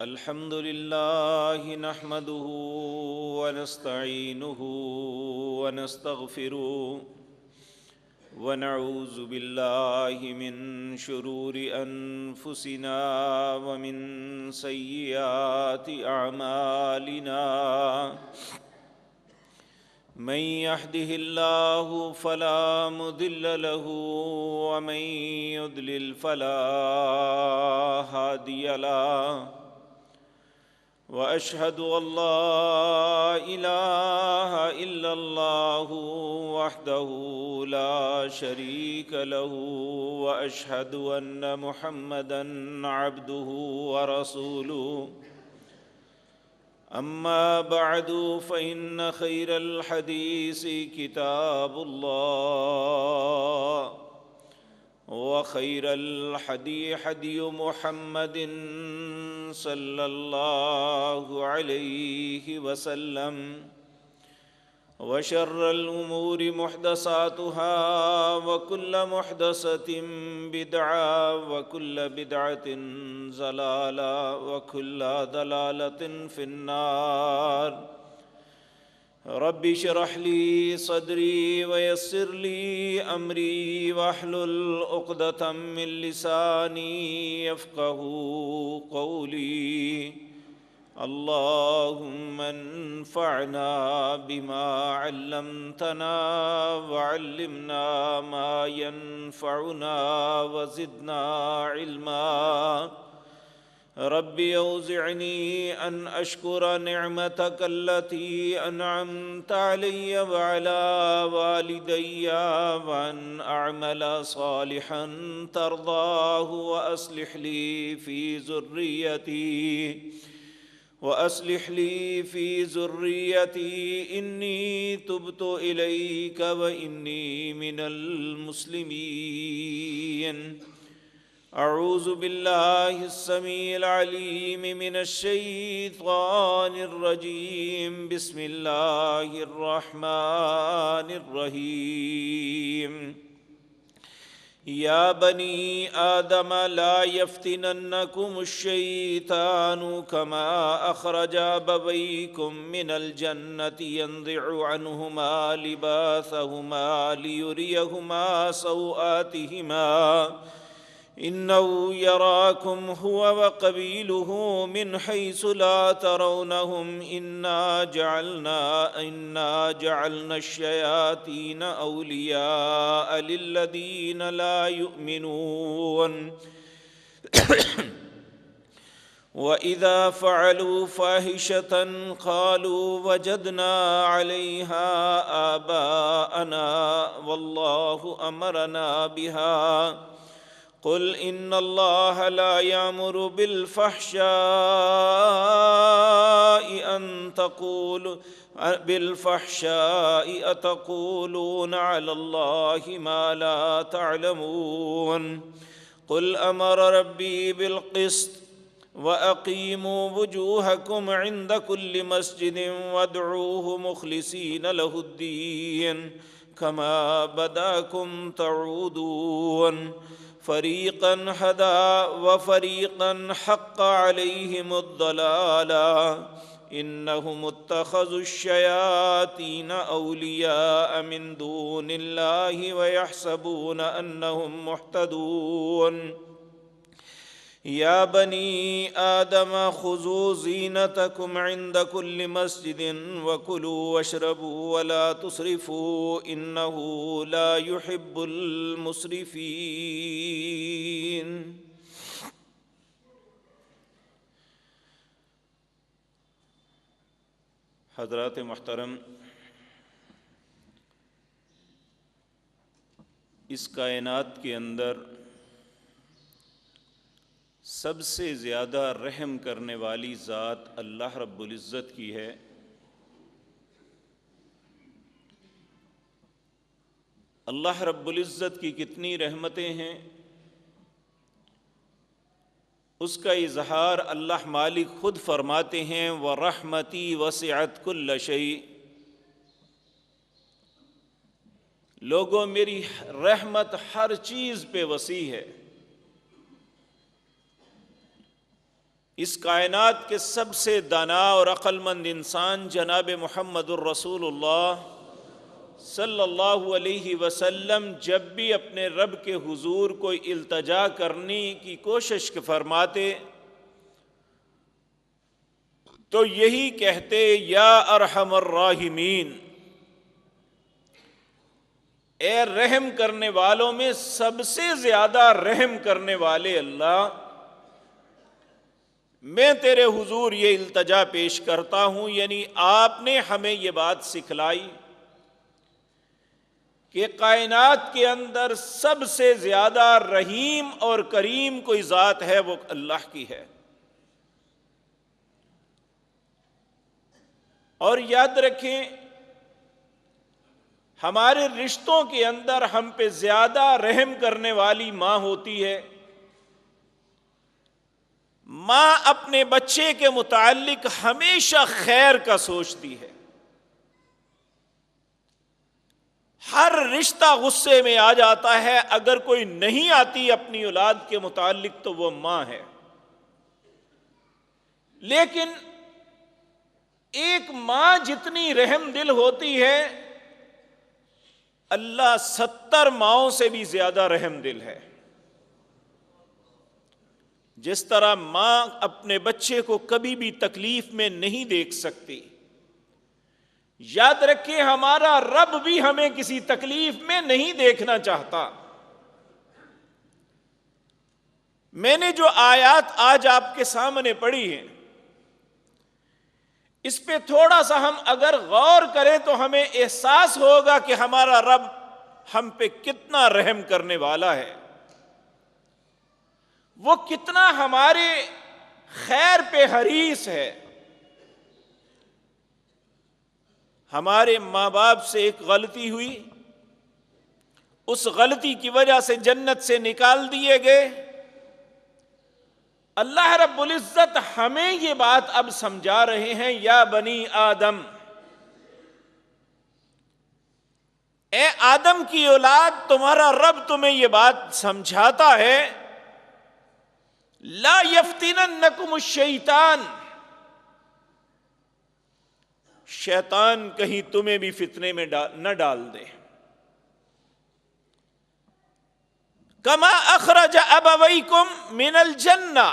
الحمد لله نحمده ونستعينه ونستغفره ونعوذ بالله من شرور أنفسنا ومن سيئات أعمالنا من يهده الله فلا مضل له ومن يضلل فلا هادي له وأشهد أن لا إله إلا الله وحده لا شريك له وأشهد أن محمدًا عبده ورسوله أما بعد فإن خير الحديث كتاب الله وخير الحدي حدي محمد صلى الله عليه وسلم وشر الأمور محدثاتها وكل محدثة بدعة وكل بدعة ضلالة وكل ضلالة في النار رب اشرح لي صدري ويسر لي أمري واحلل عقدة من لساني يفقهوا قولي اللهم انفعنا بما علمتنا وعلمنا ما ينفعنا وزدنا علما رب أوزعني أن أشكر نعمتك التي أنعمت علي وعلى والدي وأن أعمل صالحا ترضاه وأصلح لي في ذريتي إني تبت إليك وإني من المسلمين أعوذ بالله السميع العليم من الشيطان الرجيم بسم الله الرحمن الرحيم يا بني آدم لا يفتننكم الشيطان كما أخرج أبويكم من الجنة ينزع عنهما لباسهما ليريهما سوآتهما إنه يراكم هو وقبيله من حيث لا ترونهم إنا جعلنا الشياطين أولياء للذين لا يؤمنون وإذا فعلوا فاحشة قالوا وجدنا عليها آباءنا والله أمرنا بها قل إن الله لا يأمر بالفحشاء أتقولون على الله ما لا تعلمون قل أمر ربي بالقسط وأقيموا وجوهكم عند كل مسجد وادعوه مخلصين له الدين كما بداكم تعودون فريقا هدى وفريقا حق عليهم الضلالة إنهم اتخذوا الشياطين أولياء من دون الله ويحسبون أنهم مهتدون يا بني آدم خذوا زينتكم عند كل مسجد وكلوا واشربوا ولا تسرفوا إنه لا يحب المسرفين حضرات محترم، اس کائنات کے اندر سب سے زیادہ رحم کرنے والی ذات اللہ رب العزت کی ہے۔ اللہ رب العزت کی کتنی رحمتیں ہیں، اس کا اظہار اللہ مالک خود فرماتے ہیں وَرَحْمَتِي وَسِعَتْ كُلَّ شَيْءٍ، لوگوں میری رحمت ہر چیز پہ وسیع ہے۔ اس کائنات کے سب سے دانا اور عقل مند انسان جناب محمد الرسول اللہ صلی اللہ علیہ وسلم جب بھی اپنے رب کے حضور کوئی التجا کرنے کی کوشش فرماتے تو یہی کہتے یا ارحم الراحمین، اے رحم کرنے والوں میں سب سے زیادہ رحم کرنے والے اللہ، میں تیرے حضور یہ التجا پیش کرتا ہوں، یعنی آپ نے ہمیں یہ بات سکھلائی کہ کائنات کے اندر سب سے زیادہ رحیم اور کریم کوئی ذات ہے وہ اللہ کی ہے۔ اور یاد رکھیں ہمارے رشتوں کے اندر ہم پہ زیادہ رحم کرنے والی ماں ہوتی ہے۔ ماں اپنے بچے کے متعلق ہمیشہ خیر کا سوچتی ہے۔ ہر رشتہ غصے میں آ جاتا ہے، اگر کوئی نہیں آتی اپنی اولاد کے متعلق تو وہ ماں ہے۔ لیکن ایک ماں جتنی رحم دل ہوتی ہے، اللہ 70 ماؤں سے بھی زیادہ رحم دل ہے۔ جس طرح ماں اپنے بچے کو کبھی بھی تکلیف میں نہیں دیکھ سکتی، یاد رکھیں ہمارا رب بھی ہمیں کسی تکلیف میں نہیں دیکھنا چاہتا۔ میں نے جو آیات آج آپ کے سامنے پڑھی ہیں، اس پہ تھوڑا سا ہم اگر غور کریں تو ہمیں احساس ہوگا کہ ہمارا رب ہم پہ کتنا رحم کرنے والا ہے، وہ کتنا ہمارے خیر پہ حریص ہے۔ ہمارے ماں باپ سے ایک غلطی ہوئی، اس غلطی کی وجہ سے جنت سے نکال دیے گئے، اللہ رب العزت ہمیں یہ بات اب سمجھا رہے ہیں، یا بنی آدم، اے آدم کی اولاد، تمہارا رب تمہیں یہ بات سمجھاتا ہے، لا یفتننکم الشیطان، شیطان کہیں تمہیں بھی فتنے میں نہ ڈال دے۔ کما اخرج ابویکم من الجنہ،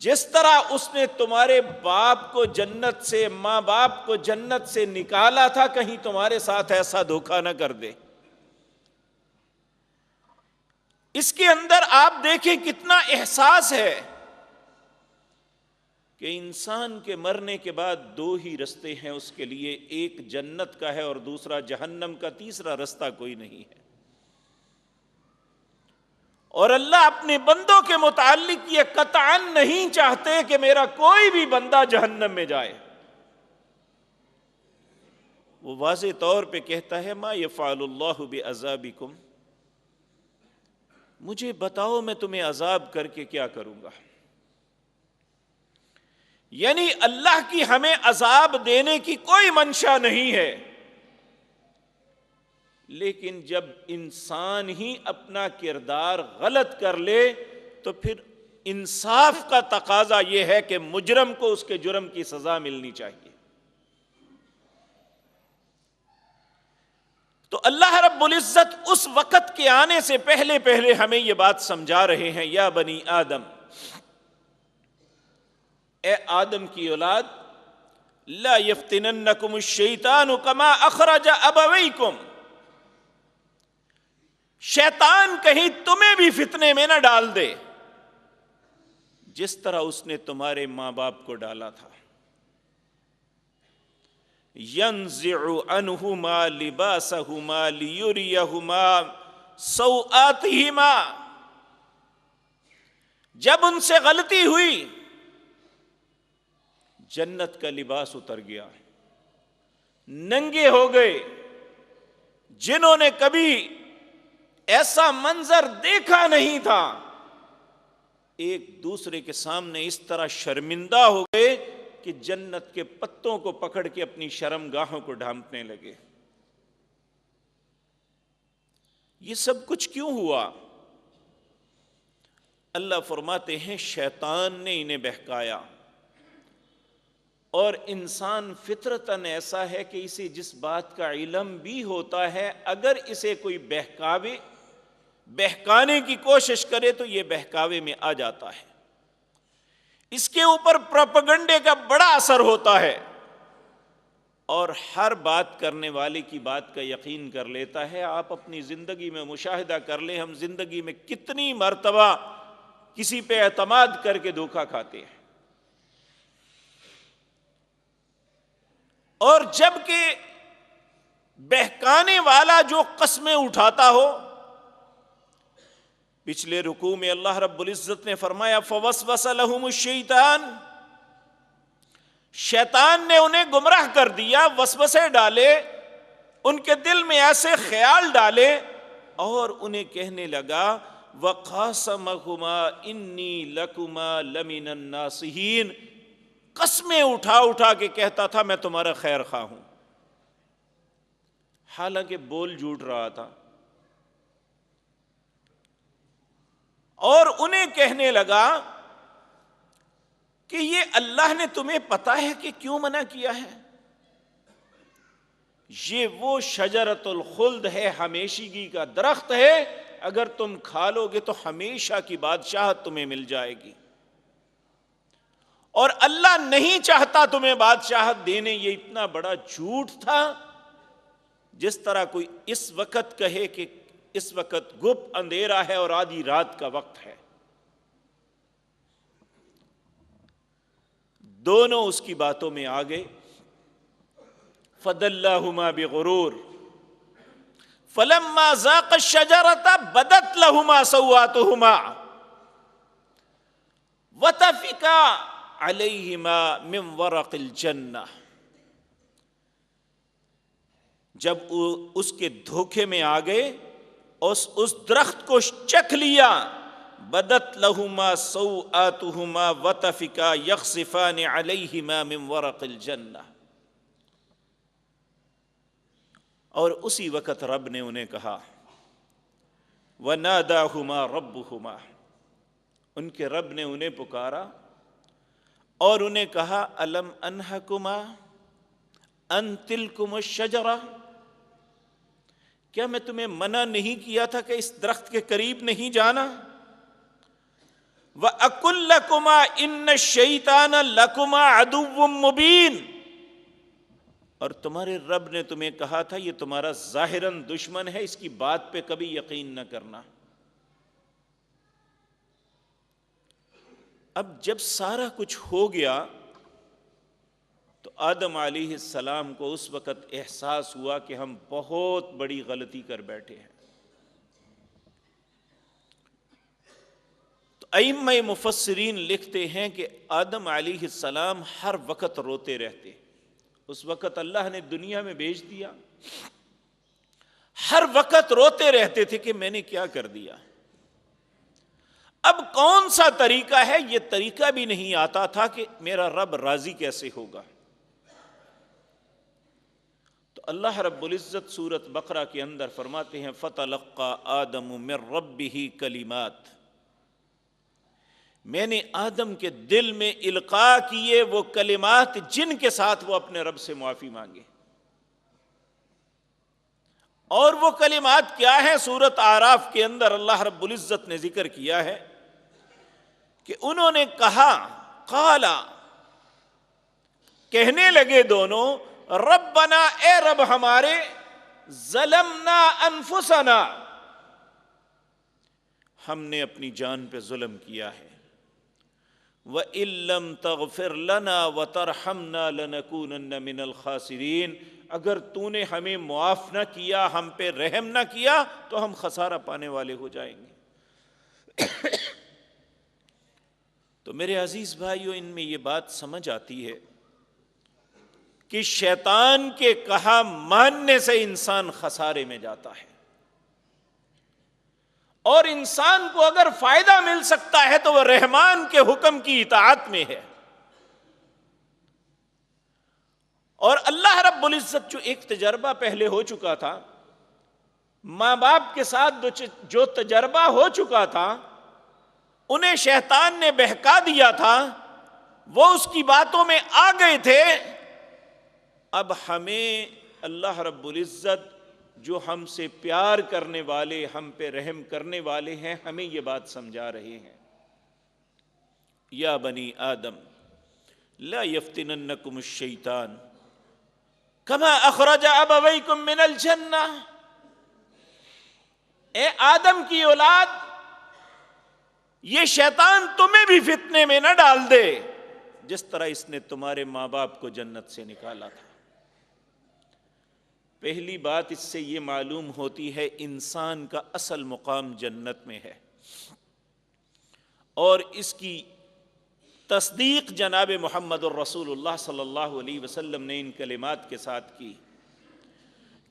جس طرح اس نے تمہارے باپ کو جنت سے، ماں باپ کو جنت سے نکالا تھا، کہیں تمہارے ساتھ ایسا دھوکہ نہ کر دے۔ اس کے اندر آپ دیکھیں کتنا احساس ہے کہ انسان کے مرنے کے بعد 2 ہی رستے ہیں اس کے لیے، ایک جنت کا ہے اور دوسرا جہنم کا، تیسرا رستہ کوئی نہیں ہے۔ اور اللہ اپنے بندوں کے متعلق یہ قطعاً نہیں چاہتے کہ میرا کوئی بھی بندہ جہنم میں جائے۔ وہ واضح طور پہ کہتا ہے ما یفعل اللہ بعذابکم، مجھے بتاؤ میں تمہیں عذاب کر کے کیا کروں گا۔ یعنی اللہ کی ہمیں عذاب دینے کی کوئی منشا نہیں ہے، لیکن جب انسان ہی اپنا کردار غلط کر لے تو پھر انصاف کا تقاضا یہ ہے کہ مجرم کو اس کے جرم کی سزا ملنی چاہیے۔ تو اللہ رب العزت اس وقت کے آنے سے پہلے ہمیں یہ بات سمجھا رہے ہیں، یا بنی آدم، اے آدم کی اولاد، لا یفتننکم الشیطان کما اخرج ابویکم، شیطان کہیں تمہیں بھی فتنے میں نہ ڈال دے جس طرح اس نے تمہارے ماں باپ کو ڈالا تھا۔ ينزع عنہما لباسہما لیریہما سوآتہما، جب ان سے غلطی ہوئی جنت کا لباس اتر گیا، ننگے ہو گئے۔ جنہوں نے کبھی ایسا منظر دیکھا نہیں تھا، ایک دوسرے کے سامنے اس طرح شرمندہ ہو گئے کہ جنت کے پتوں کو پکڑ کے اپنی شرم گاہوں کو ڈھانپنے لگے۔ یہ سب کچھ کیوں ہوا؟ اللہ فرماتے ہیں شیطان نے انہیں بہکایا، اور انسان فطرتاً ایسا ہے کہ اسے جس بات کا علم بھی ہوتا ہے، اگر اسے کوئی بہکانے کی کوشش کرے تو یہ بہکاوے میں آ جاتا ہے، اس کے اوپر پروپیگنڈے کا بڑا اثر ہوتا ہے، اور ہر بات کرنے والے کی بات کا یقین کر لیتا ہے۔ آپ اپنی زندگی میں مشاہدہ کر لیں، ہم زندگی میں کتنی مرتبہ کسی پہ اعتماد کر کے دھوکہ کھاتے ہیں، اور جب کہ بہکانے والا جو قسمیں اٹھاتا ہو، پچھلے رکوع میں اللہ رب العزت نے فرمایا فوسوس لہم الشیطان، شیطان نے انہیں گمراہ کر دیا، وسوسے ڈالے، ان کے دل میں ایسے خیال ڈالے، اور انہیں کہنے لگا وَقَاسَمَهُمَا إِنِّي لَكُمَا لَمِنَ النَّاصِحِينَ، قسمیں اٹھا اٹھا کے کہتا تھا میں تمہارا خیر خواہ ہوں، حالانکہ بول جھوٹ رہا تھا، اور انہیں کہنے لگا کہ یہ اللہ نے تمہیں پتا ہے کہ کیوں منع کیا ہے؟ یہ وہ شجرۃ الخلد ہے، ہمیشگی کا درخت ہے، اگر تم کھا لو گے تو ہمیشہ کی بادشاہت تمہیں مل جائے گی، اور اللہ نہیں چاہتا تمہیں بادشاہت دینے۔ یہ اتنا بڑا جھوٹ تھا، جس طرح کوئی اس وقت کہے کہ اس وقت گپ اندھیرا ہے اور آدھی رات کا وقت ہے۔ دونوں اس کی باتوں میں آ گئے۔ فَدَلَّاهُمَا بِغُرُورٍ فَلَمَّا ذَاقَا الشَّجَرَةَ بَدَتْ لَهُمَا سَوْآتُهُمَا وَطَفِقَا عَلَيْهِمَا مِنْ وَرَقِ الْجَنَّةِ، جب اس کے دھوکے میں آ گئے، اس درخت کو چکھ لیا، بدت لہما سوآتہما وطفقا یخصفان علیہما من ورق الجنہ، اور اسی وقت رب نے انہیں کہا وَنَادَاهُمَا رَبُّهُمَا، ان کے رب نے انہیں پکارا اور انہیں کہا أَلَمْ أَنْهَكُمَا أَنْ تِلْكُمُ الشَّجَرَةَ، کیا میں تمہیں منع نہیں کیا تھا کہ اس درخت کے قریب نہیں جانا؟ وَأَقُلْ لَكُمَا إِنَّ الشَّيْطَانَ لَكُمَا عَدُوٌّ مُّبِينٌ، اور تمہارے رب نے تمہیں کہا تھا یہ تمہارا ظاہراً دشمن ہے، اس کی بات پہ کبھی یقین نہ کرنا۔ اب جب سارا کچھ ہو گیا تو آدم علیہ السلام کو اس وقت احساس ہوا کہ ہم بہت بڑی غلطی کر بیٹھے ہیں۔ تو ائمہ مفسرین لکھتے ہیں کہ آدم علیہ السلام ہر وقت روتے رہتے، اس وقت اللہ نے دنیا میں بھیج دیا، ہر وقت روتے رہتے تھے کہ میں نے کیا کر دیا۔ اب کون سا طریقہ ہے؟ یہ طریقہ بھی نہیں آتا تھا کہ میرا رب راضی کیسے ہوگا۔ تو اللہ رب العزت سورۃ بقرہ کے اندر فرماتے ہیں فَتَلَقَّى آدَمُ مِن رَبِّهِ کلمات، میں نے آدم کے دل میں القاء کیے وہ کلمات جن کے ساتھ وہ اپنے رب سے معافی مانگے۔ اور وہ کلمات کیا ہیں؟ سورۃ اعراف کے اندر اللہ رب العزت نے ذکر کیا ہے کہ انہوں نے کہا، قالا، کہنے لگے دونوں، ربنا، اے رب ہمارے، ظلمنا انفسنا، ہم نے اپنی جان پہ ظلم کیا ہے، وَإِن لَّمْ تَغْفِرْ لَنَا وَتَرْحَمْنَا لَنَكُونَنَّ مِنَ الْخَاسِرِينَ، اگر تو نے ہمیں معاف نہ کیا، ہم پہ رحم نہ کیا تو ہم خسارہ پانے والے ہو جائیں گے۔ تو میرے عزیز بھائیو، ان میں یہ بات سمجھ آتی ہے کہ شیطان کے کہا ماننے سے انسان خسارے میں جاتا ہے، اور انسان کو اگر فائدہ مل سکتا ہے تو وہ رحمان کے حکم کی اطاعت میں ہے۔ اور اللہ رب العزت جو ایک تجربہ پہلے ہو چکا تھا، ماں باپ کے ساتھ جو تجربہ ہو چکا تھا، انہیں شیطان نے بہکا دیا تھا، وہ اس کی باتوں میں آ گئے تھے۔ اب ہمیں اللہ رب العزت جو ہم سے پیار کرنے والے، ہم پہ رحم کرنے والے ہیں، ہمیں یہ بات سمجھا رہے ہیں، یا بنی آدم لا یفتننکم الشیطان کما اخرج ابویکم من الجنہ۔ اے آدم کی اولاد، یہ شیطان تمہیں بھی فتنے میں نہ ڈال دے جس طرح اس نے تمہارے ماں باپ کو جنت سے نکالا تھا۔ پہلی بات اس سے یہ معلوم ہوتی ہے انسان کا اصل مقام جنت میں ہے، اور اس کی تصدیق جناب محمد الرسول اللہ صلی اللہ علیہ وسلم نے ان کلمات کے ساتھ کی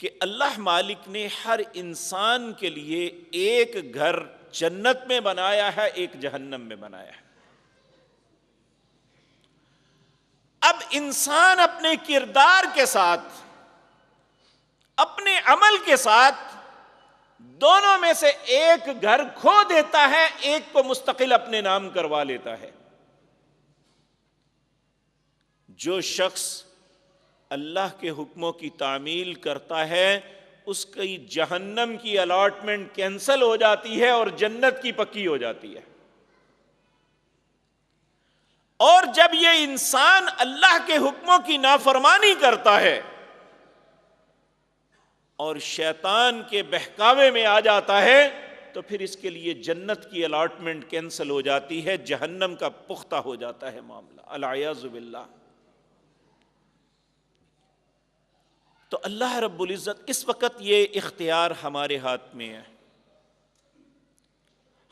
کہ اللہ مالک نے ہر انسان کے لیے ایک گھر جنت میں بنایا ہے، ایک جہنم میں بنایا ہے۔ اب انسان اپنے کردار کے ساتھ، اپنے عمل کے ساتھ، دونوں میں سے ایک گھر کھو دیتا ہے، ایک کو مستقل اپنے نام کروا لیتا ہے۔ جو شخص اللہ کے حکموں کی تعمیل کرتا ہے، اس کی جہنم کی الاٹمنٹ کینسل ہو جاتی ہے اور جنت کی پکی ہو جاتی ہے۔ اور جب یہ انسان اللہ کے حکموں کی نافرمانی کرتا ہے اور شیطان کے بہکاوے میں آ جاتا ہے، تو پھر اس کے لیے جنت کی الاٹمنٹ کینسل ہو جاتی ہے، جہنم کا پختہ ہو جاتا ہے معاملہ، العیاذ باللہ۔ تو اللہ رب العزت، اس وقت یہ اختیار ہمارے ہاتھ میں ہے،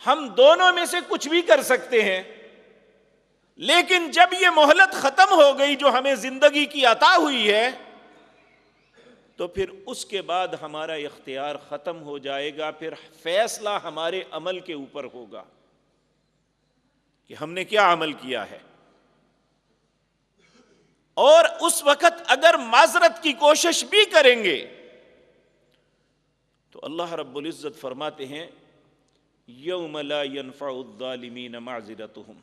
ہم دونوں میں سے کچھ بھی کر سکتے ہیں، لیکن جب یہ مہلت ختم ہو گئی جو ہمیں زندگی کی عطا ہوئی ہے، تو پھر اس کے بعد ہمارا اختیار ختم ہو جائے گا، پھر فیصلہ ہمارے عمل کے اوپر ہوگا کہ ہم نے کیا عمل کیا ہے۔ اور اس وقت اگر معذرت کی کوشش بھی کریں گے تو اللہ رب العزت فرماتے ہیں یوم لا ينفع الظالمین معذرتهم،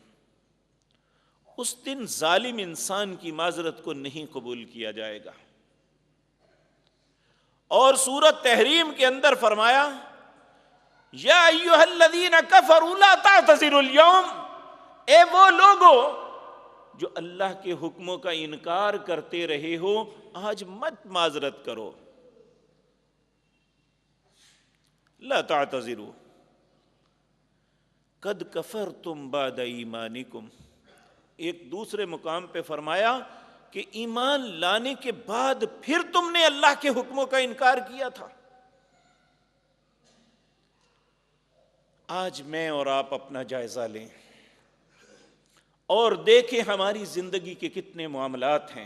اس دن ظالم انسان کی معذرت کو نہیں قبول کیا جائے گا۔ اور سورۃ تحریم کے اندر فرمایا یا ایھا الذین کفروا لا تعتذروا اليوم، اے وہ لوگو جو اللہ کے حکموں کا انکار کرتے رہے ہو، آج مت معذرت کرو۔ لا تعتذروا قد کفرتم بعد ایمانکم، ایک دوسرے مقام پہ فرمایا کہ ایمان لانے کے بعد پھر تم نے اللہ کے حکموں کا انکار کیا تھا۔ آج میں اور آپ اپنا جائزہ لیں اور دیکھیں ہماری زندگی کے کتنے معاملات ہیں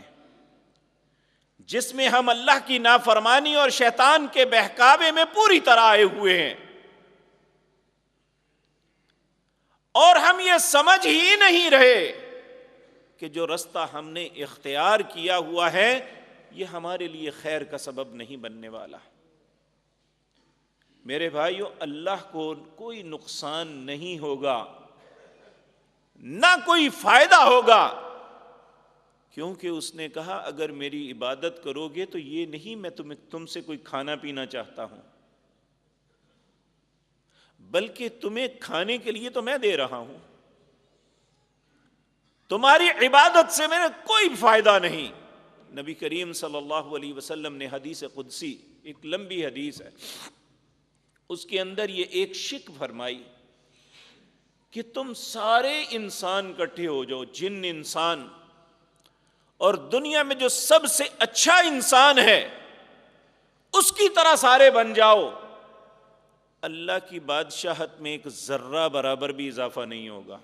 جس میں ہم اللہ کی نافرمانی اور شیطان کے بہکاوے میں پوری طرح آئے ہوئے ہیں، اور ہم یہ سمجھ ہی نہیں رہے کہ جو رستہ ہم نے اختیار کیا ہوا ہے یہ ہمارے لیے خیر کا سبب نہیں بننے والا۔ میرے بھائیو، اللہ کو کوئی نقصان نہیں ہوگا، نہ کوئی فائدہ ہوگا، کیونکہ اس نے کہا اگر میری عبادت کرو گے تو یہ نہیں میں تم سے کوئی کھانا پینا چاہتا ہوں، بلکہ تمہیں کھانے کے لیے تو میں دے رہا ہوں، تمہاری عبادت سے میرا کوئی فائدہ نہیں۔ نبی کریم صلی اللہ علیہ وسلم نے حدیث قدسی، ایک لمبی حدیث ہے، اس کے اندر یہ ایک شک فرمائی کہ تم سارے انسان اکٹھے ہو جاؤ، جن انسان، اور دنیا میں جو سب سے اچھا انسان ہے اس کی طرح سارے بن جاؤ، اللہ کی بادشاہت میں ایک ذرہ برابر بھی اضافہ نہیں ہوگا۔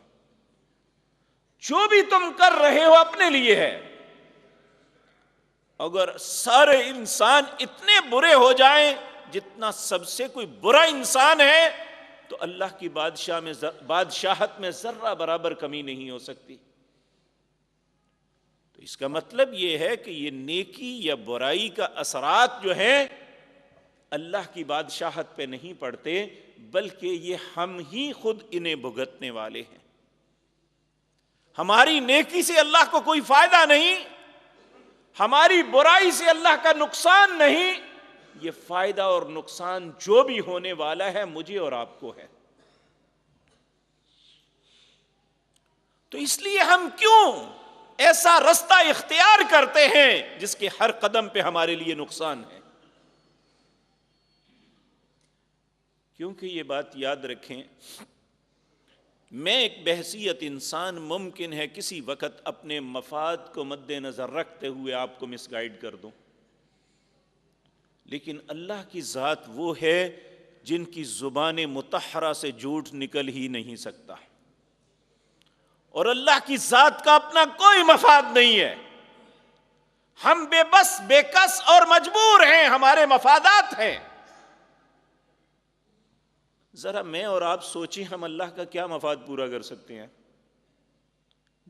جو بھی تم کر رہے ہو اپنے لیے ہے، اگر سارے انسان اتنے برے ہو جائیں جتنا سب سے کوئی برا انسان ہے تو اللہ کی بادشاہت میں ذرہ برابر کمی نہیں ہو سکتی۔ تو اس کا مطلب یہ ہے کہ یہ نیکی یا برائی کا اثرات جو ہیں اللہ کی بادشاہت پہ نہیں پڑتے، بلکہ یہ ہم ہی خود انہیں بھگتنے والے ہیں۔ ہماری نیکی سے اللہ کو کوئی فائدہ نہیں، ہماری برائی سے اللہ کا نقصان نہیں، یہ فائدہ اور نقصان جو بھی ہونے والا ہے مجھے اور آپ کو ہے۔ تو اس لیے ہم کیوں ایسا رستہ اختیار کرتے ہیں جس کے ہر قدم پہ ہمارے لیے نقصان ہے؟ کیونکہ یہ بات یاد رکھیں، میں ایک بحیثیت انسان ممکن ہے کسی وقت اپنے مفاد کو مد نظر رکھتے ہوئے آپ کو مس گائیڈ کر دوں، لیکن اللہ کی ذات وہ ہے جن کی زبان مطہرہ سے جھوٹ نکل ہی نہیں سکتا، اور اللہ کی ذات کا اپنا کوئی مفاد نہیں ہے۔ ہم بے بس بے کس اور مجبور ہیں، ہمارے مفادات ہیں۔ ذرا میں اور آپ سوچیں، ہم اللہ کا کیا مفاد پورا کر سکتے ہیں؟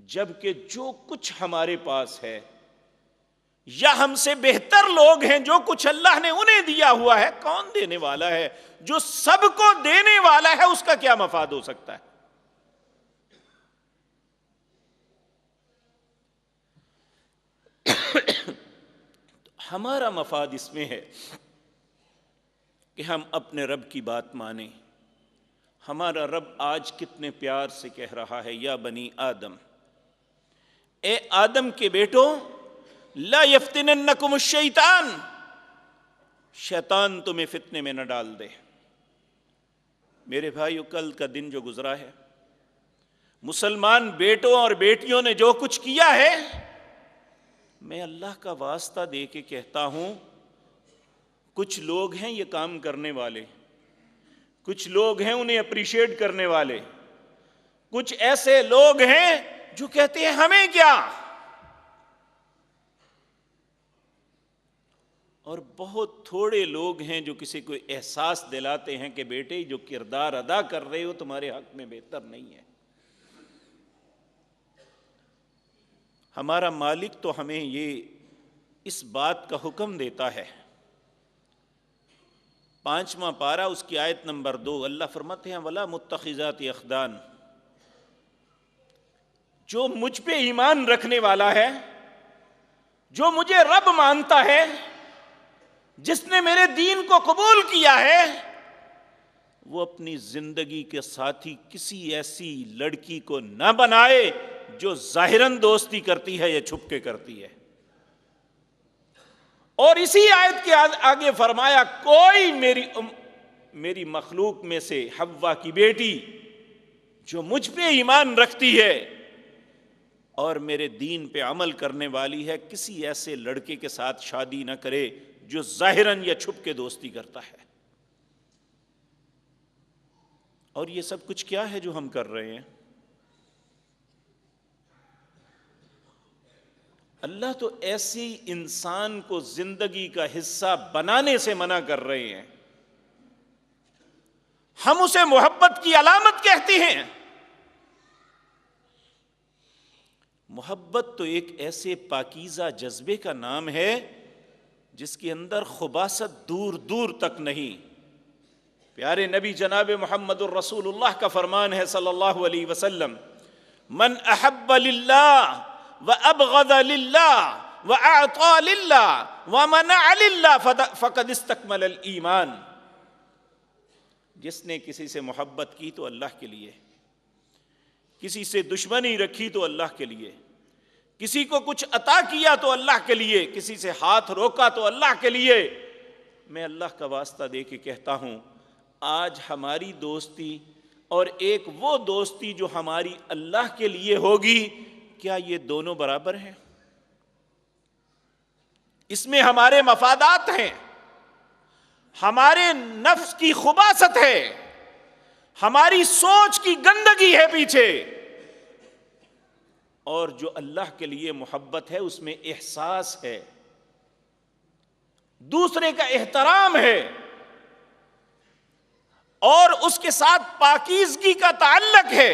جبکہ جو کچھ ہمارے پاس ہے یا ہم سے بہتر لوگ ہیں، جو کچھ اللہ نے انہیں دیا ہوا ہے، کون دینے والا ہے؟ جو سب کو دینے والا ہے اس کا کیا مفاد ہو سکتا ہے؟ ہمارا مفاد اس میں ہے کہ ہم اپنے رب کی بات مانیں۔ ہمارا رب آج کتنے پیار سے کہہ رہا ہے، یا بنی آدم، اے آدم کے بیٹوں، لا یفتننکم الشیطان، شیطان تمہیں فتنے میں نہ ڈال دے۔ میرے بھائیو، کل کا دن جو گزرا ہے، مسلمان بیٹوں اور بیٹیوں نے جو کچھ کیا ہے، میں اللہ کا واسطہ دے کے کہتا ہوں، کچھ لوگ ہیں یہ کام کرنے والے، کچھ لوگ ہیں انہیں اپریشیٹ کرنے والے، کچھ ایسے لوگ ہیں جو کہتے ہیں ہمیں کیا، اور بہت تھوڑے لوگ ہیں جو کسی کو احساس دلاتے ہیں کہ بیٹے جو کردار ادا کر رہے ہو تمہارے حق میں بہتر نہیں ہے۔ ہمارا مالک تو ہمیں یہ اس بات کا حکم دیتا ہے، 5واں پارہ اس کی آیت نمبر 2، اللہ فرماتے ہیں وَلَا مُتَّخِذَاتِ اخدان، جو مجھ پہ ایمان رکھنے والا ہے، جو مجھے رب مانتا ہے، جس نے میرے دین کو قبول کیا ہے، وہ اپنی زندگی کے ساتھی کسی ایسی لڑکی کو نہ بنائے جو ظاہراً دوستی کرتی ہے یا چھپ کے کرتی ہے۔ اور اسی آیت کے آگے فرمایا، کوئی میری مخلوق میں سے حوا کی بیٹی جو مجھ پہ ایمان رکھتی ہے اور میرے دین پہ عمل کرنے والی ہے، کسی ایسے لڑکے کے ساتھ شادی نہ کرے جو ظاہراً یا چھپ کے دوستی کرتا ہے۔ اور یہ سب کچھ کیا ہے جو ہم کر رہے ہیں؟ اللہ تو ایسی انسان کو زندگی کا حصہ بنانے سے منع کر رہے ہیں، ہم اسے محبت کی علامت کہتے ہیں۔ محبت تو ایک ایسے پاکیزہ جذبے کا نام ہے جس کے اندر خباثت دور دور تک نہیں۔ پیارے نبی جناب محمد الرسول اللہ کا فرمان ہے صلی اللہ علیہ وسلم، من احب للہ وابغض للہ واعطى للہ ومنع للہ فقد استکمل الایمان۔ جس نے کسی سے محبت کی تو اللہ کے لیے، کسی سے دشمنی رکھی تو اللہ کے لیے، کسی کو کچھ عطا کیا تو اللہ کے لیے، کسی سے ہاتھ روکا تو اللہ کے لیے۔ میں اللہ کا واسطہ دے کے کہتا ہوں، آج ہماری دوستی اور ایک وہ دوستی جو ہماری اللہ کے لیے ہوگی، کیا یہ دونوں برابر ہیں؟ اس میں ہمارے مفادات ہیں، ہمارے نفس کی خباثت ہے، ہماری سوچ کی گندگی ہے پیچھے، اور جو اللہ کے لیے محبت ہے اس میں احساس ہے، دوسرے کا احترام ہے، اور اس کے ساتھ پاکیزگی کا تعلق ہے۔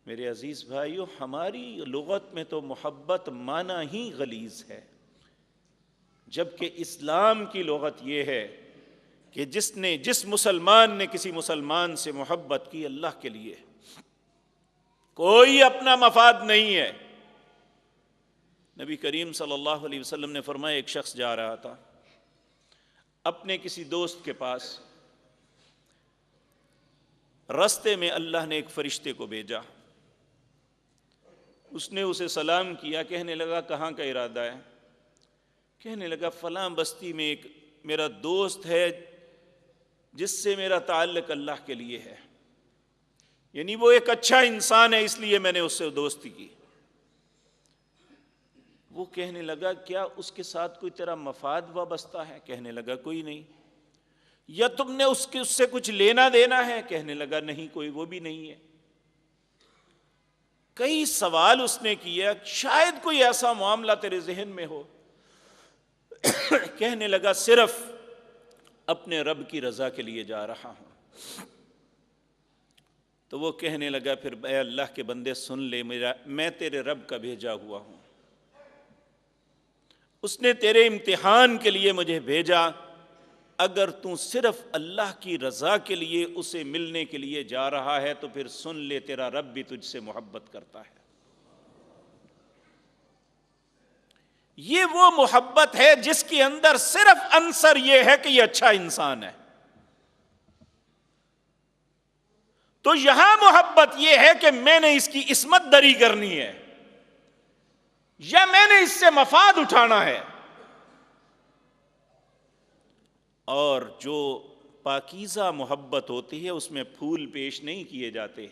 میرے عزیز بھائیو، ہماری لغت میں تو محبت معنی ہی غلیظ ہے۔ جبکہ اسلام کی لغت یہ ہے کہ جس مسلمان نے کسی مسلمان سے محبت کی اللہ کے لیے، کوئی اپنا مفاد نہیں ہے۔ نبی کریم صلی اللہ علیہ وسلم نے فرمایا ایک شخص جا رہا تھا اپنے کسی دوست کے پاس، رستے میں اللہ نے ایک فرشتے کو بھیجا، اس نے اسے سلام کیا، کہنے لگا کہاں کا ارادہ ہے؟ کہنے لگا فلاں بستی میں ایک میرا دوست ہے جس سے میرا تعلق اللہ کے لیے ہے، یعنی وہ ایک اچھا انسان ہے اس لیے میں نے اس سے دوستی کی۔ وہ کہنے لگا کیا اس کے ساتھ کوئی تیرا مفاد وابستہ ہے؟ کہنے لگا کوئی نہیں۔ یا تم نے اس سے کچھ لینا دینا ہے؟ کہنے لگا نہیں، کوئی وہ بھی نہیں ہے۔ کئی سوال اس نے کیا، شاید کوئی ایسا معاملہ تیرے ذہن میں ہو۔ کہنے لگا صرف اپنے رب کی رضا کے لیے جا رہا ہوں۔ تو وہ کہنے لگا پھر اے اللہ کے بندے سن لے، میں تیرے رب کا بھیجا ہوا ہوں، اس نے تیرے امتحان کے لیے مجھے بھیجا، اگر تو صرف اللہ کی رضا کے لیے اسے ملنے کے لیے جا رہا ہے تو پھر سن لے تیرا رب بھی تجھ سے محبت کرتا ہے۔ یہ وہ محبت ہے جس کے اندر صرف عنصر یہ ہے کہ یہ اچھا انسان ہے۔ تو یہاں محبت یہ ہے کہ میں نے اس کی عصمت دری کرنی ہے یا میں نے اس سے مفاد اٹھانا ہے۔ اور جو پاکیزہ محبت ہوتی ہے اس میں پھول پیش نہیں کیے جاتے،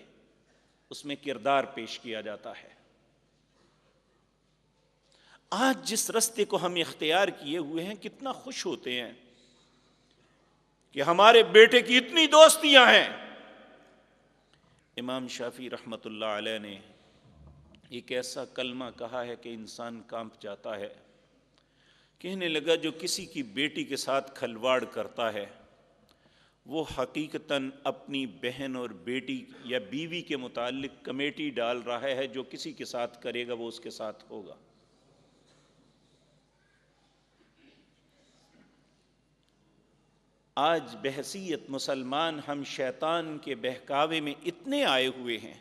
اس میں کردار پیش کیا جاتا ہے۔ آج جس رستے کو ہم اختیار کیے ہوئے ہیں کتنا خوش ہوتے ہیں کہ ہمارے بیٹے کی اتنی دوستیاں ہیں۔ امام شافعی رحمۃ اللہ علیہ نے ایک ایسا کلمہ کہا ہے کہ انسان کانپ جاتا ہے۔ کہنے لگا جو کسی کی بیٹی کے ساتھ کھلواڑ کرتا ہے وہ حقیقتاً اپنی بہن اور بیٹی یا بیوی کے متعلق کمیٹی ڈال رہا ہے، جو کسی کے ساتھ کرے گا وہ اس کے ساتھ ہوگا۔ آج بحیثیت مسلمان ہم شیطان کے بہکاوے میں اتنے آئے ہوئے ہیں،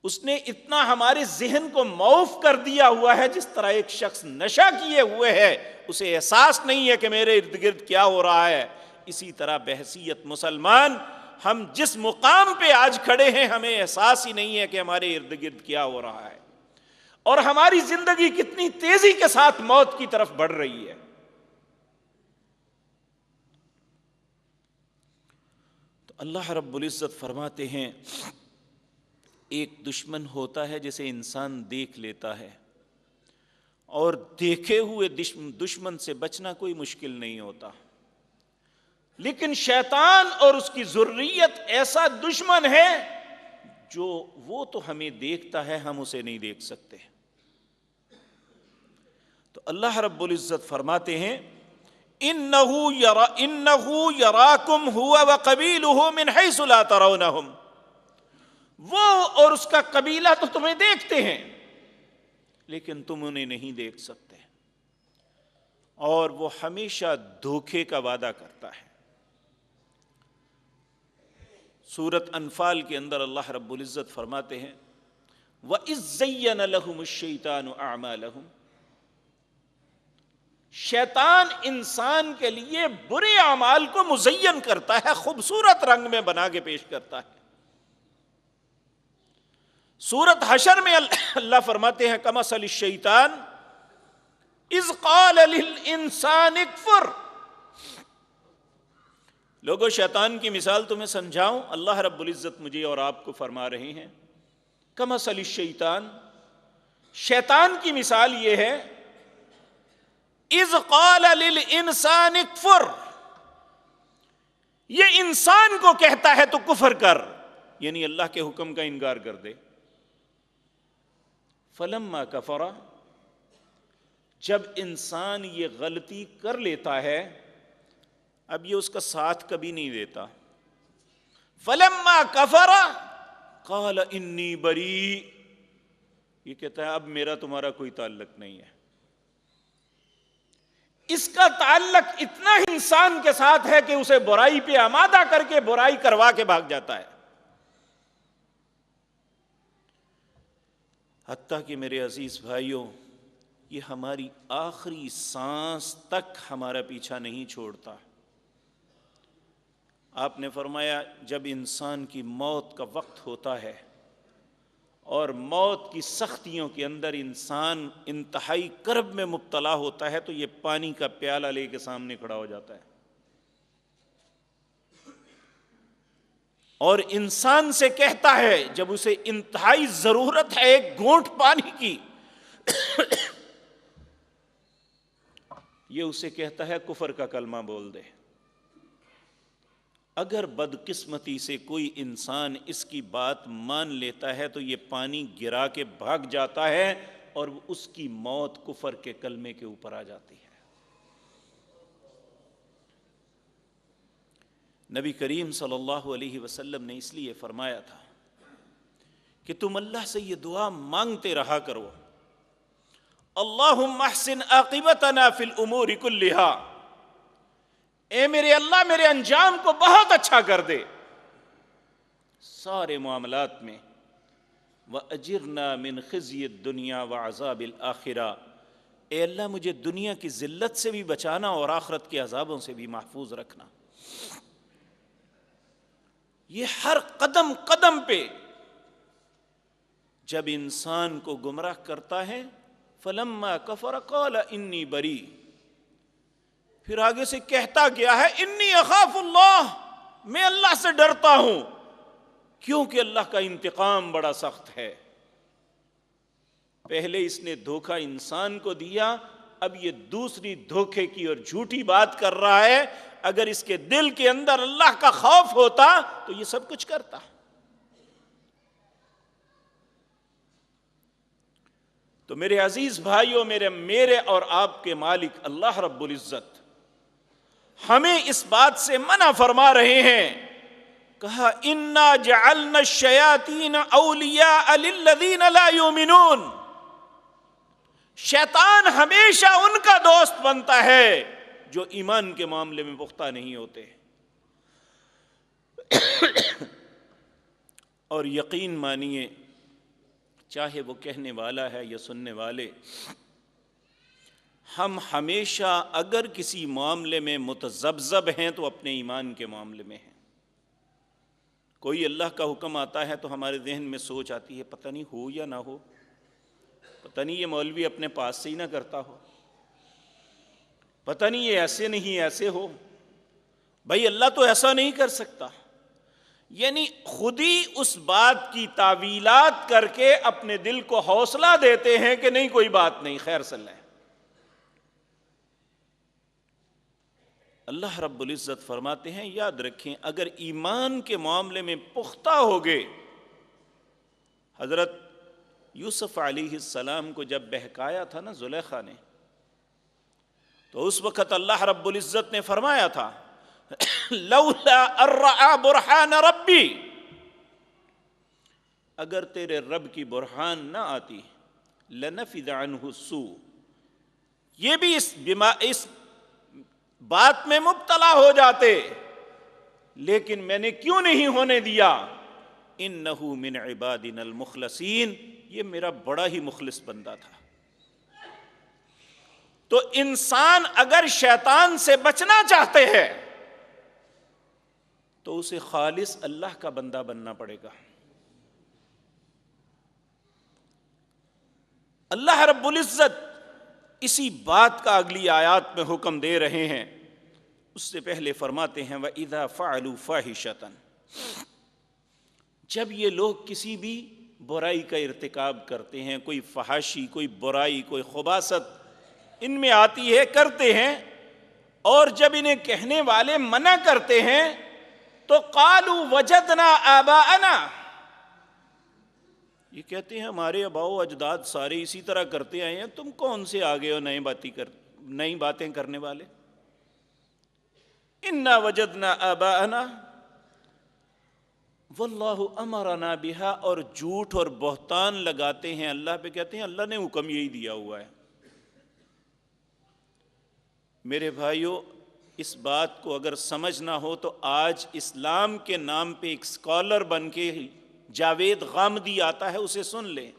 اس نے اتنا ہمارے ذہن کو معوف کر دیا ہوا ہے، جس طرح ایک شخص نشہ کیے ہوئے ہے اسے احساس نہیں ہے کہ میرے ارد گرد کیا ہو رہا ہے، اسی طرح بحیثیت مسلمان ہم جس مقام پہ آج کھڑے ہیں ہمیں احساس ہی نہیں ہے کہ ہمارے ارد گرد کیا ہو رہا ہے اور ہماری زندگی کتنی تیزی کے ساتھ موت کی طرف بڑھ رہی ہے۔ تو اللہ رب العزت فرماتے ہیں ایک دشمن ہوتا ہے جسے انسان دیکھ لیتا ہے، اور دیکھے ہوئے دشمن سے بچنا کوئی مشکل نہیں ہوتا، لیکن شیطان اور اس کی ذریت ایسا دشمن ہے جو وہ تو ہمیں دیکھتا ہے، ہم اسے نہیں دیکھ سکتے۔ تو اللہ رب العزت فرماتے ہیں انہو یراکم ہوا وقبیلہ من حیث لا ترونہم، وہ اور اس کا قبیلہ تو تمہیں دیکھتے ہیں لیکن تم انہیں نہیں دیکھ سکتے، اور وہ ہمیشہ دھوکے کا وعدہ کرتا ہے۔ سورۃ انفال کے اندر اللہ رب العزت فرماتے ہیں وَإِذْ زَيَّنَ لَهُمُ الشَّيْطَانُ أَعْمَالَهُمْ، شیطان انسان کے لیے برے اعمال کو مزین کرتا ہے، خوبصورت رنگ میں بنا کے پیش کرتا ہے۔ سورۃ حشر میں اللہ فرماتے ہیں کمثل الشیطان اذ قال للانسان اکفر، لوگوں شیطان کی مثال تمہیں سمجھاؤں، اللہ رب العزت مجھے اور آپ کو فرما رہے ہیں کمثل الشیطان، شیطان کی مثال یہ ہے اذ قال للانسان اکفر، یہ انسان کو کہتا ہے تو کفر کر، یعنی اللہ کے حکم کا انکار کر دے۔ فلما کفر، جب انسان یہ غلطی کر لیتا ہے، اب یہ اس کا ساتھ کبھی نہیں دیتا، فلما کفر قال انی بری، یہ کہتا ہے اب میرا تمہارا کوئی تعلق نہیں ہے، اس کا تعلق اتنا ہی انسان کے ساتھ ہے کہ اسے برائی پہ آمادہ کر کے برائی کروا کے بھاگ جاتا ہے. حتیٰ کہ میرے عزیز بھائیوں، یہ ہماری آخری سانس تک ہمارا پیچھا نہیں چھوڑتا. آپ نے فرمایا جب انسان کی موت کا وقت ہوتا ہے اور موت کی سختیوں کے اندر انسان انتہائی کرب میں مبتلا ہوتا ہے تو یہ پانی کا پیالہ لے کے سامنے کھڑا ہو جاتا ہے اور انسان سے کہتا ہے جب اسے انتہائی ضرورت ہے ایک گھونٹ پانی کی، یہ اسے کہتا ہے کفر کا کلمہ بول دے. اگر بدقسمتی سے کوئی انسان اس کی بات مان لیتا ہے تو یہ پانی گرا کے بھاگ جاتا ہے اور اس کی موت کفر کے کلمے کے اوپر آ جاتی ہے. نبی کریم صلی اللہ علیہ وسلم نے اس لیے فرمایا تھا کہ تم اللہ سے یہ دعا مانگتے رہا کرو، اللہم احسن عاقبتنا فی الامور کلہا، اے میرے اللہ میرے انجام کو بہت اچھا کر دے سارے معاملات میں، وَأَجِرْنَا مِنْ خِزْيِ الدُّنْيَا وَعَذَابِ الْآخِرَةِ، اے اللہ مجھے دنیا کی ذلت سے بھی بچانا اور آخرت کے عذابوں سے بھی محفوظ رکھنا. یہ ہر قدم قدم پہ جب انسان کو گمراہ کرتا ہے فَلَمَّا كَفَرَ قَالَ إِنِّي بَرِيءٌ، پھر آگے سے کہتا کیا ہے انی اخاف اللہ، میں اللہ سے ڈرتا ہوں، کیونکہ اللہ کا انتقام بڑا سخت ہے. پہلے اس نے دھوکہ انسان کو دیا، اب یہ دوسری دھوکے کی اور جھوٹی بات کر رہا ہے. اگر اس کے دل کے اندر اللہ کا خوف ہوتا تو یہ سب کچھ کرتا. تو میرے عزیز بھائیوں، میرے اور آپ کے مالک اللہ رب العزت ہمیں اس بات سے منع فرما رہے ہیں. کہا اِنَّا جَعَلْنَا الشَّيَاطِينَ أَوْلِيَاءَ لِلَّذِينَ لَا يُؤْمِنُونَ، شیطان ہمیشہ ان کا دوست بنتا ہے جو ایمان کے معاملے میں پختہ نہیں ہوتے. اور یقین مانیے، چاہے وہ کہنے والا ہے یا سننے والے، ہم ہمیشہ اگر کسی معاملے میں متذبذب ہیں تو اپنے ایمان کے معاملے میں ہیں. کوئی اللہ کا حکم آتا ہے تو ہمارے ذہن میں سوچ آتی ہے پتہ نہیں ہو یا نہ ہو، پتہ نہیں یہ مولوی اپنے پاس سے ہی نہ کرتا ہو، پتہ نہیں یہ ایسے نہیں ایسے ہو، بھائی اللہ تو ایسا نہیں کر سکتا. یعنی خود ہی اس بات کی تعویلات کر کے اپنے دل کو حوصلہ دیتے ہیں کہ نہیں کوئی بات نہیں، خیر صلی اللہ. اللہ رب العزت فرماتے ہیں یاد رکھیں اگر ایمان کے معاملے میں پختہ ہوگے. حضرت یوسف علیہ السلام کو جب بہکایا تھا نا زلیخا نے، تو اس وقت اللہ رب العزت نے فرمایا تھا لولا ان رأى برہان ربی، اگر تیرے رب کی برہان نہ آتی لنفذ عنہ السوء، یہ بھی اس بات میں مبتلا ہو جاتے، لیکن میں نے کیوں نہیں ہونے دیا، انہ من عبادنا المخلصین، یہ میرا بڑا ہی مخلص بندہ تھا. تو انسان اگر شیطان سے بچنا چاہتے ہیں تو اسے خالص اللہ کا بندہ بننا پڑے گا. اللہ رب العزت اسی بات کا اگلی آیات میں حکم دے رہے ہیں. اس سے پہلے فرماتے ہیں وَإِذَا فَعَلُوا فَاحِشَةً، جب یہ لوگ کسی بھی برائی کا ارتکاب کرتے ہیں، کوئی فحاشی، کوئی برائی، کوئی خباثت ان میں آتی ہے، کرتے ہیں، اور جب انہیں کہنے والے منع کرتے ہیں تو قالوا وجدنا آباءنا، یہ کہتے ہیں ہمارے آباء و اجداد سارے اسی طرح کرتے آئے ہیں، تم کون سے آگے ہو نئی باتیں کرنے والے. انا وجدنا آباءنا واللہ امرنا بہا، اور جھوٹ اور بہتان لگاتے ہیں اللہ پہ، کہتے ہیں اللہ نے حکم یہی دیا ہوا ہے. میرے بھائیوں، اس بات کو اگر سمجھنا ہو تو آج اسلام کے نام پہ ایک اسکالر بن کے جاوید غامدی آتا ہے، اسے سن لیں،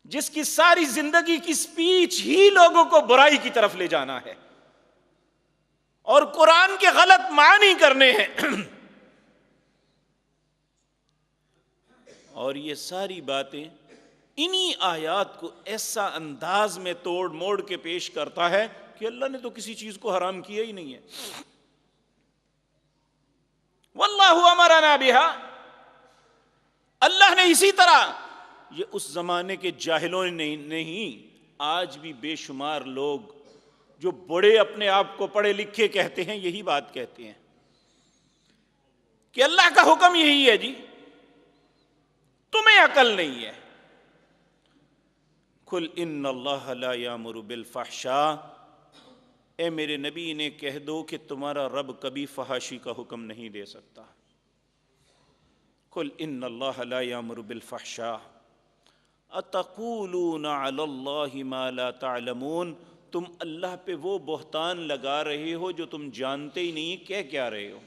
جس کی ساری زندگی کی سپیچ ہی لوگوں کو برائی کی طرف لے جانا ہے اور قرآن کے غلط معنی کرنے ہیں، اور یہ ساری باتیں انہی آیات کو ایسا انداز میں توڑ موڑ کے پیش کرتا ہے کہ اللہ نے تو کسی چیز کو حرام کیا ہی نہیں ہے، واللہ امرنا بہا، اللہ نے اسی طرح، یہ اس زمانے کے جاہلوں نے نہیں، آج بھی بے شمار لوگ جو بڑے اپنے آپ کو پڑھے لکھے کہتے ہیں یہی بات کہتے ہیں کہ اللہ کا حکم یہی ہے، جی تمہیں عقل نہیں ہے۔ قل ان اللہ لا یامر بالفحشاء، اے میرے نبی انہیں کہہ دو کہ تمہارا رب کبھی فحاشی کا حکم نہیں دے سکتا۔ قل ان اللہ لا یامر بالفحشاء اتقولون علی اللہ ما لا تعلمون، تم اللہ پہ وہ بہتان لگا رہے ہو جو تم جانتے ہی نہیں، کہہ کیا رہے ہو؟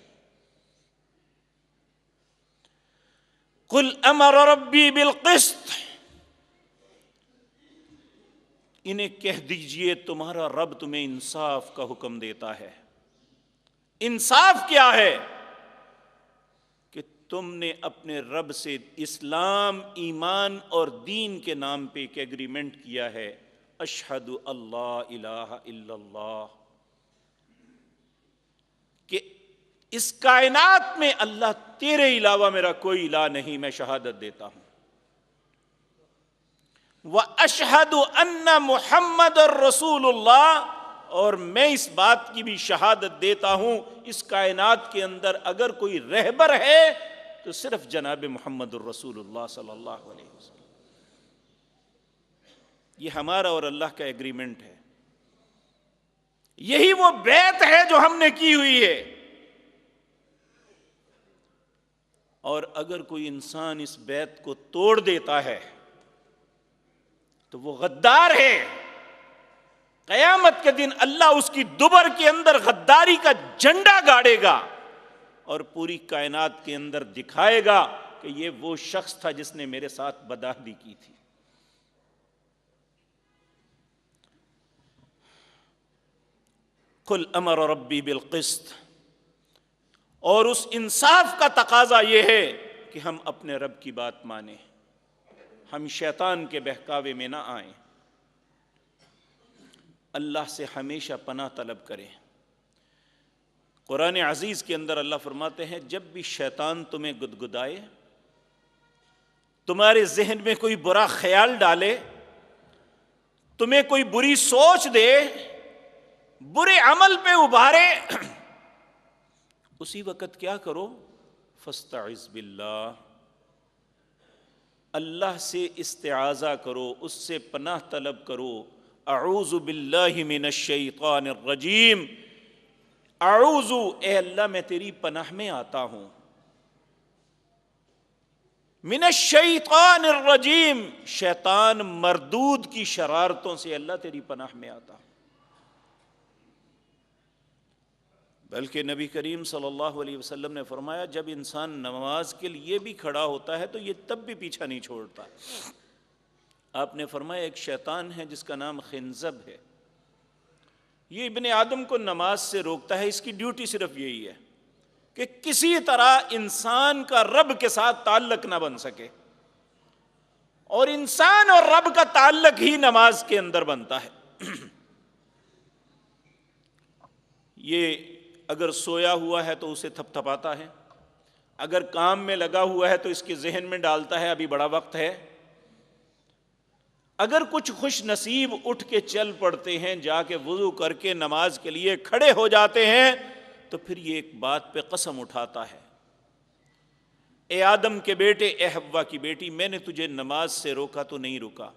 قل امر ربی بالقسط، انہیں کہہ دیجئے تمہارا رب تمہیں انصاف کا حکم دیتا ہے۔ انصاف کیا ہے؟ کہ تم نے اپنے رب سے اسلام، ایمان اور دین کے نام پہ ایک ایگریمنٹ کیا ہے، اشہد اللہ الہ الا اللہ، کہ اس کائنات میں اللہ تیرے علاوہ میرا کوئی الہ نہیں، میں شہادت دیتا ہوں۔ وَأَشْهَدُ أَنَّ مُحَمَّدَ الرَّسُولُ اللَّهِ، اور میں اس بات کی بھی شہادت دیتا ہوں اس کائنات کے اندر اگر کوئی رہبر ہے تو صرف جناب محمد الرسول اللہ صلی اللہ علیہ وسلم۔ یہ ہمارا اور اللہ کا ایگریمنٹ ہے، یہی وہ بیعت ہے جو ہم نے کی ہوئی ہے، اور اگر کوئی انسان اس بیعت کو توڑ دیتا ہے تو وہ غدار ہے۔ قیامت کے دن اللہ اس کی دبر کے اندر غداری کا جھنڈا گاڑے گا اور پوری کائنات کے اندر دکھائے گا کہ یہ وہ شخص تھا جس نے میرے ساتھ بدعہدی کی تھی۔ قل امر ربی بالقسط، اور اس انصاف کا تقاضا یہ ہے کہ ہم اپنے رب کی بات مانیں، ہم شیطان کے بہکاوے میں نہ آئیں، اللہ سے ہمیشہ پناہ طلب کریں۔ قرآن عزیز کے اندر اللہ فرماتے ہیں جب بھی شیطان تمہیں گدگدائے، تمہارے ذہن میں کوئی برا خیال ڈالے، تمہیں کوئی بری سوچ دے، برے عمل پہ ابھارے، اسی وقت کیا کرو؟ فاستعذ باللہ، اللہ سے استعاذہ کرو، اس سے پناہ طلب کرو۔ اعوذ باللہ من الشیطان الرجیم، اعوذ، اے اللہ میں تیری پناہ میں آتا ہوں، من الشیطان الرجیم، شیطان مردود کی شرارتوں سے اللہ تیری پناہ میں آتا ہوں۔ بلکہ نبی کریم صلی اللہ علیہ وسلم نے فرمایا جب انسان نماز کے لیے بھی کھڑا ہوتا ہے تو یہ تب بھی پیچھا نہیں چھوڑتا۔ آپ نے فرمایا ایک شیطان ہے جس کا نام خنزب ہے، یہ ابن آدم کو نماز سے روکتا ہے، اس کی ڈیوٹی صرف یہی ہے کہ کسی طرح انسان کا رب کے ساتھ تعلق نہ بن سکے، اور انسان اور رب کا تعلق ہی نماز کے اندر بنتا ہے۔ یہ اگر سویا ہوا ہے تو اسے تھپ تھپاتا ہے، اگر کام میں لگا ہوا ہے تو اس کے ذہن میں ڈالتا ہے ابھی بڑا وقت ہے، اگر کچھ خوش نصیب اٹھ کے چل پڑتے ہیں، جا کے وضو کر کے نماز کے لیے کھڑے ہو جاتے ہیں، تو پھر یہ ایک بات پہ قسم اٹھاتا ہے، اے آدم کے بیٹے، اے حوا کی بیٹی، میں نے تجھے نماز سے روکا تو نہیں رکا،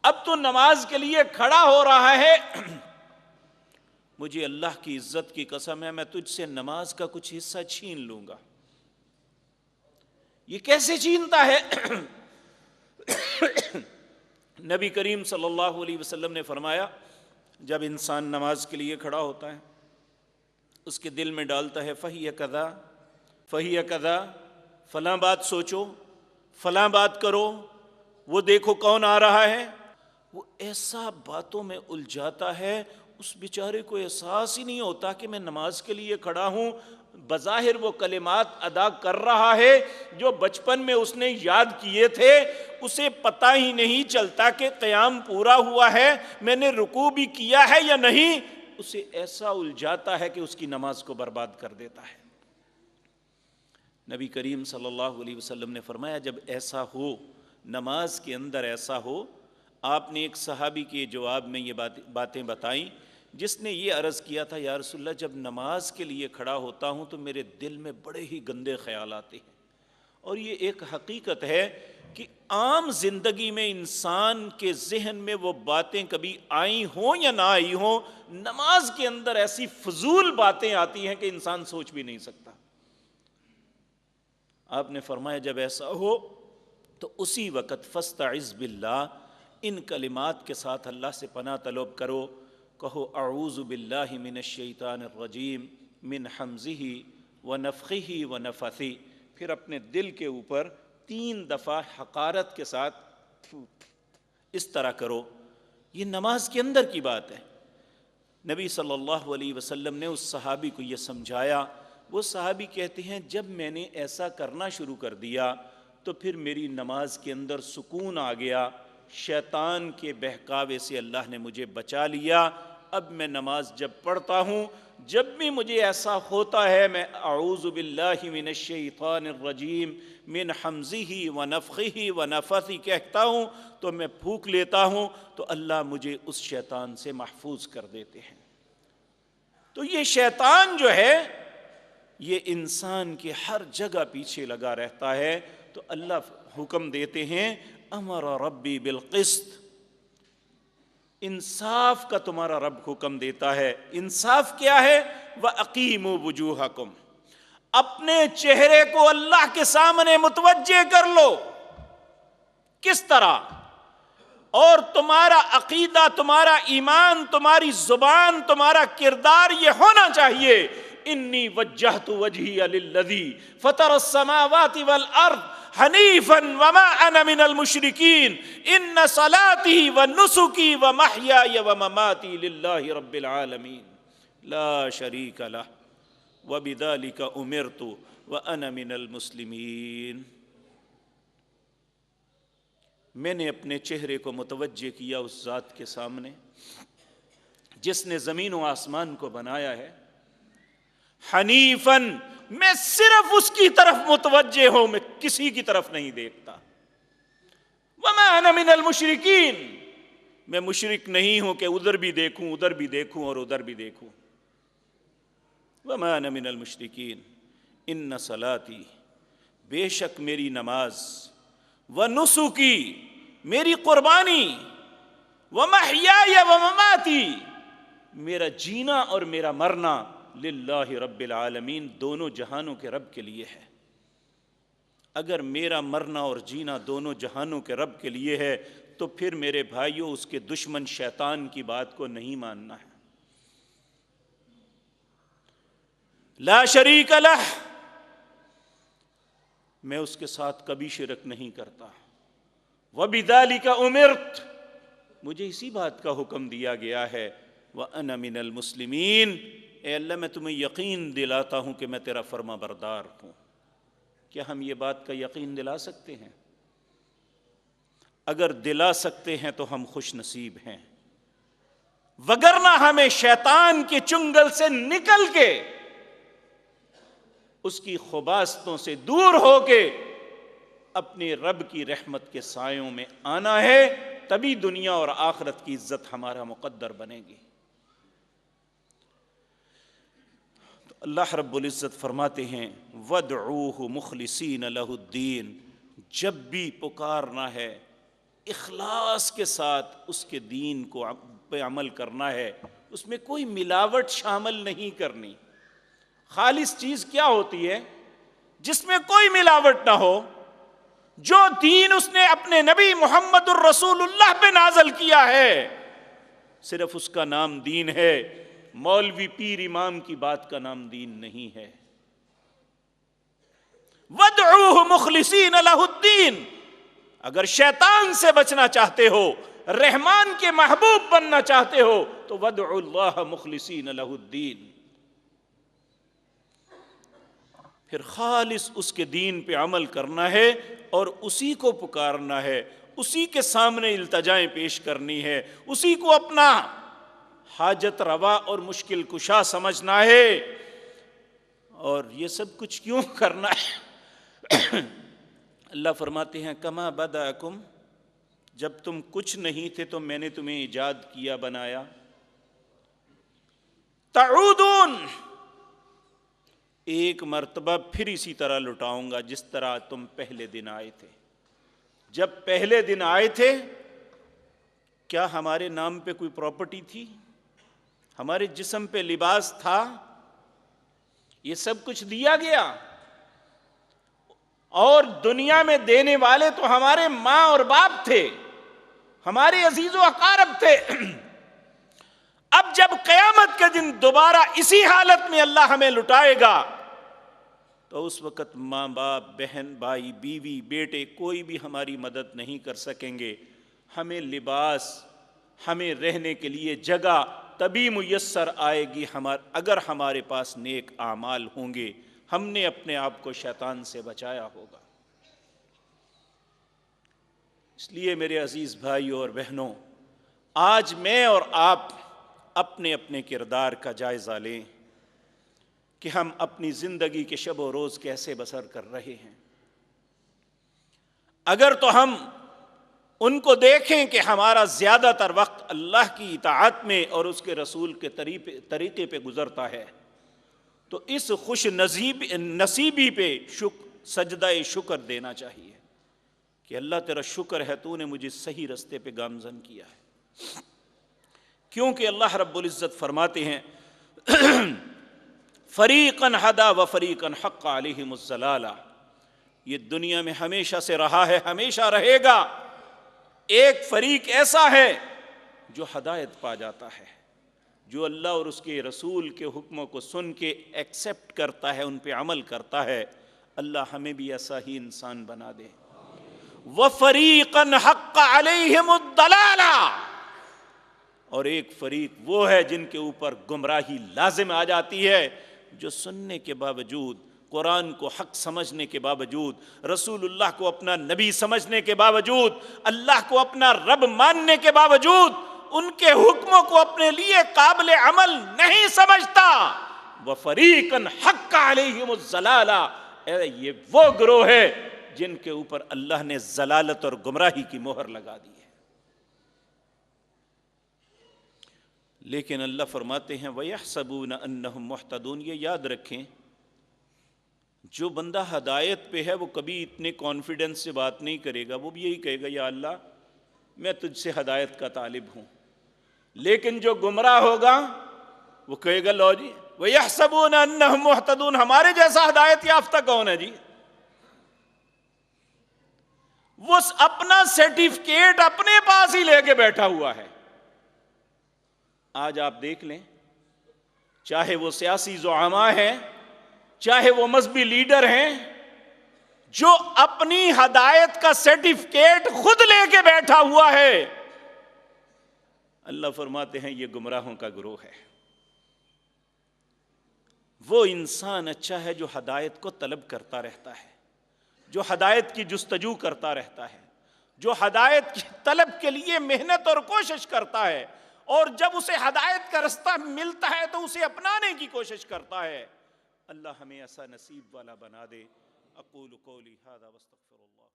اب تو نماز کے لیے کھڑا ہو رہا ہے، مجھے اللہ کی عزت کی قسم ہے میں تجھ سے نماز کا کچھ حصہ چھین لوں گا۔ یہ کیسے چھینتا ہے؟ نبی کریم صلی اللہ علیہ وسلم نے فرمایا جب انسان نماز کے لیے کھڑا ہوتا ہے اس کے دل میں ڈالتا ہے فہی کذا فہی کذا، فلاں بات سوچو، فلاں بات کرو، وہ دیکھو کون آ رہا ہے، وہ ایسا باتوں میں الجھاتا ہے اس بیچارے کو احساس ہی نہیں ہوتا کہ میں نماز کے لیے کھڑا ہوں۔ بظاہر وہ کلمات ادا کر رہا ہے جو بچپن میں اس نے یاد کیے تھے، اسے پتہ ہی نہیں چلتا کہ قیام پورا ہوا ہے، میں نے رکوع بھی کیا ہے یا نہیں، اسے ایسا الجھاتا ہے کہ اس کی نماز کو برباد کر دیتا ہے۔ نبی کریم صلی اللہ علیہ وسلم نے فرمایا جب ایسا ہو، نماز کے اندر ایسا ہو، آپ نے ایک صحابی کے جواب میں یہ باتیں بتائیں جس نے یہ عرض کیا تھا یا رسول اللہ جب نماز کے لیے کھڑا ہوتا ہوں تو میرے دل میں بڑے ہی گندے خیال آتے ہیں، اور یہ ایک حقیقت ہے کہ عام زندگی میں انسان کے ذہن میں وہ باتیں کبھی آئی ہوں یا نہ آئی ہوں، نماز کے اندر ایسی فضول باتیں آتی ہیں کہ انسان سوچ بھی نہیں سکتا۔ آپ نے فرمایا جب ایسا ہو تو اسی وقت فاستعذ باللہ، ان کلمات کے ساتھ اللہ سے پناہ طلب کرو، کہو اعوذ باللہ من الشیطان الرجیم من حمزہ ونفخہ ونفثہ، پھر اپنے دل کے اوپر 3 دفعہ حقارت کے ساتھ اس طرح کرو۔ یہ نماز کے اندر کی بات ہے۔ نبی صلی اللہ علیہ وسلم نے اس صحابی کو یہ سمجھایا، وہ صحابی کہتے ہیں جب میں نے ایسا کرنا شروع کر دیا تو پھر میری نماز کے اندر سکون آ گیا، شیطان کے بہکاوے سے اللہ نے مجھے بچا لیا۔ اب میں نماز جب پڑھتا ہوں، جب بھی مجھے ایسا ہوتا ہے میں اعوذ باللہ من الشیطان الرجیم من حمزہ ونفخہ ونفثہ کہتا ہوں تو میں پھونک لیتا ہوں تو اللہ مجھے اس شیطان سے محفوظ کر دیتے ہیں۔ تو یہ شیطان جو ہے یہ انسان کے ہر جگہ پیچھے لگا رہتا ہے، تو اللہ حکم دیتے ہیں امر ربی بالقسط، انصاف کا تمہارا رب حکم دیتا ہے۔ انصاف کیا ہے؟ وَأَقِيمُوا وُجُوهَكُمْ، اپنے چہرے کو اللہ کے سامنے متوجہ کر لو۔ کس طرح؟ اور تمہارا عقیدہ، تمہارا ایمان، تمہاری زبان، تمہارا کردار یہ ہونا چاہیے انی وجہت وجہی للذی فطر السماوات والارض حنیفا وما انا من المشرکین ان صلاتی ونسکی ومحیای ومماتی للہ رب العالمین لا شریک لہ وبذلک امرت وانا من المسلمین۔ میں نے اپنے چہرے کو متوجہ کیا اس ذات کے سامنے جس نے زمین و آسمان کو بنایا ہے، حنیفاً، میں صرف اس کی طرف متوجہ ہوں، میں کسی کی طرف نہیں دیکھتا۔ وما انا من المشرکین، میں مشرک نہیں ہوں کہ ادھر بھی دیکھوں ادھر بھی دیکھوں اور ادھر بھی دیکھوں۔ وما انا من المشرکین ان صلاتی، بے شک میری نماز، ونسکی، میری قربانی، ومحیای ومماتی، میرا جینا اور میرا مرنا، للہ رب العالمین، دونوں جہانوں کے رب کے لیے ہے۔ اگر میرا مرنا اور جینا دونوں جہانوں کے رب کے لیے ہے تو پھر میرے بھائیوں اس کے دشمن شیطان کی بات کو نہیں ماننا ہے۔ لا شریک لہ، میں اس کے ساتھ کبھی شرک نہیں کرتا۔ وبذالک امرت، مجھے اسی بات کا حکم دیا گیا ہے۔ وانا من المسلمین، اے اللہ میں تمہیں یقین دلاتا ہوں کہ میں تیرا فرما بردار ہوں۔ کیا ہم یہ بات کا یقین دلا سکتے ہیں؟ اگر دلا سکتے ہیں تو ہم خوش نصیب ہیں، وگرنہ ہمیں شیطان کے چنگل سے نکل کے، اس کی خباستوں سے دور ہو کے اپنے رب کی رحمت کے سایوں میں آنا ہے، تبھی دنیا اور آخرت کی عزت ہمارا مقدر بنے گی۔ تو اللہ رب العزت فرماتے ہیں وَادْعُوهُ مُخْلِصِينَ لَهُ الدِّينَ، جب بھی پکارنا ہے اخلاص کے ساتھ اس کے دین کو پہ عمل کرنا ہے، اس میں کوئی ملاوٹ شامل نہیں کرنی۔ خالص چیز کیا ہوتی ہے؟ جس میں کوئی ملاوٹ نہ ہو، جو دین اس نے اپنے نبی محمد الرسول اللہ پہ نازل کیا ہے صرف اس کا نام دین ہے، مولوی پیر امام کی بات کا نام دین نہیں ہے۔ وَادْعُوهُ مُخْلِصِينَ لَهُ الدِّينَ، اگر شیطان سے بچنا چاہتے ہو، رحمان کے محبوب بننا چاہتے ہو، تو وَادْعُوا اللَّهَ مُخْلِصِينَ لَهُ الدِّينَ، پھر خالص اس کے دین پہ عمل کرنا ہے اور اسی کو پکارنا ہے، اسی کے سامنے التجائیں پیش کرنی ہے، اسی کو اپنا حاجت روا اور مشکل کشا سمجھنا ہے۔ اور یہ سب کچھ کیوں کرنا ہے؟ اللہ فرماتے ہیں کما بدأکم، جب تم کچھ نہیں تھے تو میں نے تمہیں ایجاد کیا، بنایا، تعودون، ایک مرتبہ پھر اسی طرح لٹاؤں گا جس طرح تم پہلے دن آئے تھے۔ جب پہلے دن آئے تھے کیا ہمارے نام پہ کوئی پراپرٹی تھی؟ ہمارے جسم پہ لباس تھا؟ یہ سب کچھ دیا گیا، اور دنیا میں دینے والے تو ہمارے ماں اور باپ تھے، ہمارے عزیز و اقارب تھے۔ اب جب قیامت کے دن دوبارہ اسی حالت میں اللہ ہمیں لٹائے گا تو اس وقت ماں باپ، بہن بھائی، بیوی، بیٹے کوئی بھی ہماری مدد نہیں کر سکیں گے۔ ہمیں لباس، ہمیں رہنے کے لیے جگہ تبھی میسر آئے گی اگر ہمارے پاس نیک اعمال ہوں گے، ہم نے اپنے آپ کو شیطان سے بچایا ہوگا۔ اس لیے میرے عزیز بھائیوں اور بہنوں، آج میں اور آپ اپنے اپنے کردار کا جائزہ لیں کہ ہم اپنی زندگی کے شب و روز کیسے بسر کر رہے ہیں۔ اگر تو ہم ان کو دیکھیں کہ ہمارا زیادہ تر وقت اللہ کی اطاعت میں اور اس کے رسول کے طریقے پہ گزرتا ہے، تو اس خوش نصیبی پہ سجدہ شکر دینا چاہیے کہ اللہ تیرا شکر ہے، تو نے مجھے صحیح رستے پہ گامزن کیا ہے۔ کیونکہ اللہ رب العزت فرماتے ہیں فریقاً ہدا و فریقاً حق علیہم الضلالہ، یہ دنیا میں ہمیشہ سے رہا ہے، ہمیشہ رہے گا۔ ایک فریق ایسا ہے جو ہدایت پا جاتا ہے، جو اللہ اور اس کے رسول کے حکموں کو سن کے ایکسپٹ کرتا ہے، ان پہ عمل کرتا ہے۔ اللہ ہمیں بھی ایسا ہی انسان بنا دے۔ وَفَرِيقًا حَقَّ عَلَيْهِمُ الضَّلَالَةُ، اور ایک فریق وہ ہے جن کے اوپر گمراہی لازم آ جاتی ہے، جو سننے کے باوجود، قرآن کو حق سمجھنے کے باوجود، رسول اللہ کو اپنا نبی سمجھنے کے باوجود، اللہ کو اپنا رب ماننے کے باوجود، ان کے حکموں کو اپنے لیے قابل عمل نہیں سمجھتا۔ وَفَرِيقًا حَقَّ عَلَيْهِمُ الضَّلَالَةُ، یہ وہ گروہ ہے جن کے اوپر اللہ نے ضلالت اور گمراہی کی مہر لگا دی ہے۔ لیکن اللہ فرماتے ہیں وَيَحْسَبُونَ أَنَّهُمْ مُحْتَدُونَ، یہ یاد رکھیں جو بندہ ہدایت پہ ہے وہ کبھی اتنے کانفیڈنس سے بات نہیں کرے گا، وہ بھی یہی کہے گا یا اللہ میں تجھ سے ہدایت کا طالب ہوں۔ لیکن جو گمراہ ہوگا وہ کہے گا لو جی وَيَحْسَبُونَ أَنَّهُمْ مُحْتَدُونَ، ہمارے جیسا ہدایت یافتہ کون ہے جی؟ وہ اپنا سرٹیفکیٹ اپنے پاس ہی لے کے بیٹھا ہوا ہے۔ آج آپ دیکھ لیں، چاہے وہ سیاسی زعماء ہیں، چاہے وہ مذہبی لیڈر ہیں، جو اپنی ہدایت کا سرٹیفکیٹ خود لے کے بیٹھا ہوا ہے، اللہ فرماتے ہیں یہ گمراہوں کا گروہ ہے۔ وہ انسان اچھا ہے جو ہدایت کو طلب کرتا رہتا ہے، جو ہدایت کی جستجو کرتا رہتا ہے، جو ہدایت کی طلب کے لیے محنت اور کوشش کرتا ہے، اور جب اسے ہدایت کا رستہ ملتا ہے تو اسے اپنانے کی کوشش کرتا ہے۔ اللہ ہمیں ایسا نصیب والا بنا دے۔ اقول قولی ھذا واستغفر اللہ۔